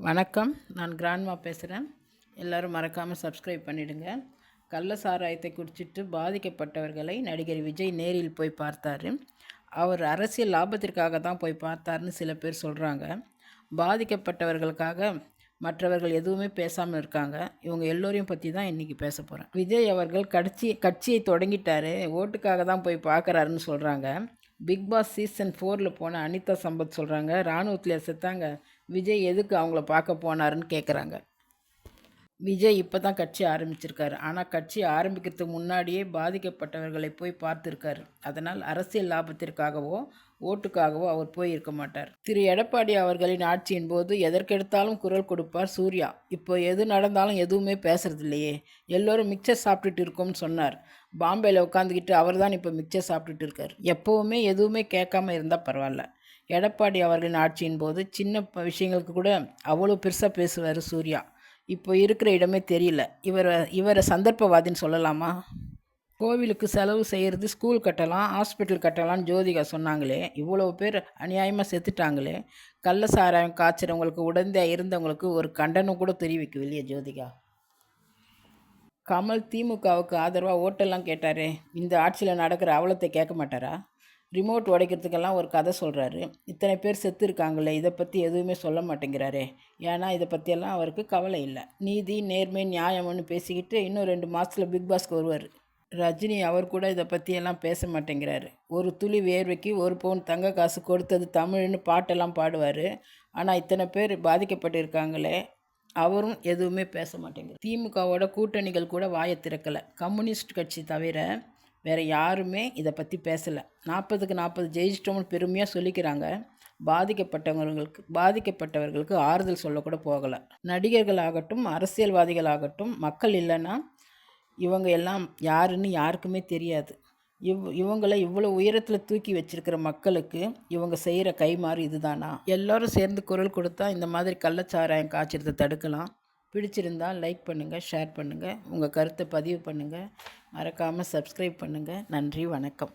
வணக்கம். நான் கிராண்ட்மா பேசுகிறேன். எல்லோரும் மறக்காமல் சப்ஸ்கிரைப் பண்ணிவிடுங்க. கள்ள சாராயத்தை குடிச்சிட்டு பாதிக்கப்பட்டவர்களை நடிகர் விஜய் நேரில் போய் பார்த்தார். அவர் அரசியல் லாபத்திற்காக தான் போய் பார்த்தார்னு சில பேர் சொல்கிறாங்க. பாதிக்கப்பட்டவர்களுக்காக மற்றவர்கள் எதுவுமே பேசாமல் இருக்காங்க. இவங்க எல்லோரையும் பற்றி தான் இன்றைக்கி பேச போகிறேன். விஜய் அவர்கள் கட்சியை தொடங்கிட்டாரு, ஓட்டுக்காக தான் போய் பார்க்குறாருன்னு சொல்கிறாங்க. பிக் பாஸ் சீசன் 4 போன அனிதா சம்பத் சொல்கிறாங்க, இராணுவத்தில் செத்தாங்க, விஜய் எதுக்கு அவங்கள பார்க்க போனாருன்னு கேட்குறாங்க. விஜய் இப்போ தான் கட்சி ஆரம்பிச்சிருக்காரு. ஆனால் கட்சி ஆரம்பிக்கிறதுக்கு முன்னாடியே பாதிக்கப்பட்டவர்களை போய் பார்த்துருக்காரு. அதனால் அரசியல் லாபத்திற்காகவோ ஓட்டுக்காகவோ அவர் போயிருக்க மாட்டார். திரு எடப்பாடி அவர்களின் ஆட்சியின் போது எதற்கெடுத்தாலும் குரல் கொடுப்பார் சூர்யா. இப்போ எது நடந்தாலும் எதுவுமே பேசுறது இல்லையே, எல்லோரும் மிக்சர் சாப்பிட்டுட்டு இருக்கோம்னு சொன்னார். பாம்பேயில் உட்காந்துக்கிட்டு அவர் தான் இப்போ மிக்சர் சாப்பிட்டுட்டு இருக்கார். எப்போவுமே எதுவுமே கேட்காம இருந்தால் பரவாயில்ல. எடப்பாடி அவர்களின் ஆட்சியின் போது சின்ன விஷயங்களுக்கு கூட அவ்வளோ பெருசாக பேசுவார் சூர்யா. இப்போ இருக்கிற இடமே தெரியல. இவரை சந்தர்ப்பவாதின்னு சொல்லலாமா? கோவிலுக்கு செலவு செய்கிறது ஸ்கூல் கட்டலாம், ஹாஸ்பிட்டல் கட்டலான்னு ஜோதிகா சொன்னாங்களே, இவ்வளோ பேர் அநியாயமாக செத்துட்டாங்களே. கள்ள சாராயம் காய்ச்சறவங்களுக்கு உடந்தே இருந்தவங்களுக்கு ஒரு கண்டனம் கூட தெரிவிக்கவில்லையே ஜோதிகா. கமல் திமுகவுக்கு ஆதரவாக ஓட்டெல்லாம் கேட்டாரே, இந்த ஆட்சியில் நடக்கிற அவலத்தை கேட்க மாட்டாரா? ரிமோட் உடைக்கிறதுக்கெல்லாம் ஒரு கதை சொல்கிறாரு. இத்தனை பேர் செத்து இருக்காங்களே, இதை பற்றி எதுவுமே சொல்ல மாட்டேங்கிறாரே. ஏன்னா இதை பற்றியெல்லாம் அவருக்கு கவலை இல்லை. நீதி நேர்மை நியாயம்னு பேசிக்கிட்டு இன்னும் 2 மாதத்தில் பிக் பாஸ்க்கு வருவார். ரஜினி அவர் கூட இதை பற்றியெல்லாம் பேச மாட்டேங்கிறாரு. ஒரு துளி வேர்வைக்கு 1 பவுன் தங்க காசு கொடுத்தது தமிழ்னு பாட்டெல்லாம் பாடுவார். ஆனால் இத்தனை பேர் பாதிக்கப்பட்டிருக்காங்களே, அவரும் எதுவுமே பேச மாட்டேங்குது. திமுகவோட கூட்டணிகள் கூட வாயை திறக்கலை. கம்யூனிஸ்ட் கட்சி தவிர வேறு யாருமே இதை பற்றி பேசலை. 40க்கு 40 ஜெயிச்சிட்டோம்னு பெருமையாக சொல்லிக்கிறாங்க. பாதிக்கப்பட்டவர்களுக்கு ஆறுதல் சொல்லக்கூட போகலை. நடிகர்களாகட்டும் அரசியல்வாதிகளாகட்டும் மக்கள் இல்லைன்னா இவங்க எல்லாம் யாருன்னு யாருக்குமே தெரியாது. இவங்களை இவ்வளோ உயரத்தில் தூக்கி வச்சிருக்கிற மக்களுக்கு இவங்க செய்கிற கைமாறு இதுதானா? எல்லோரும் சேர்ந்து குரல் கொடுத்தா இந்த மாதிரி கள்ளச்சாராயம் காய்ச்சறதை தடுக்கலாம். பிடிச்சிருந்தால் லைக் பண்ணுங்கள், ஷேர் பண்ணுங்கள், உங்கள் கருத்தை பதிவு பண்ணுங்கள். மறக்காமல் சப்ஸ்கிரைப் பண்ணுங்கள். நன்றி, வணக்கம்.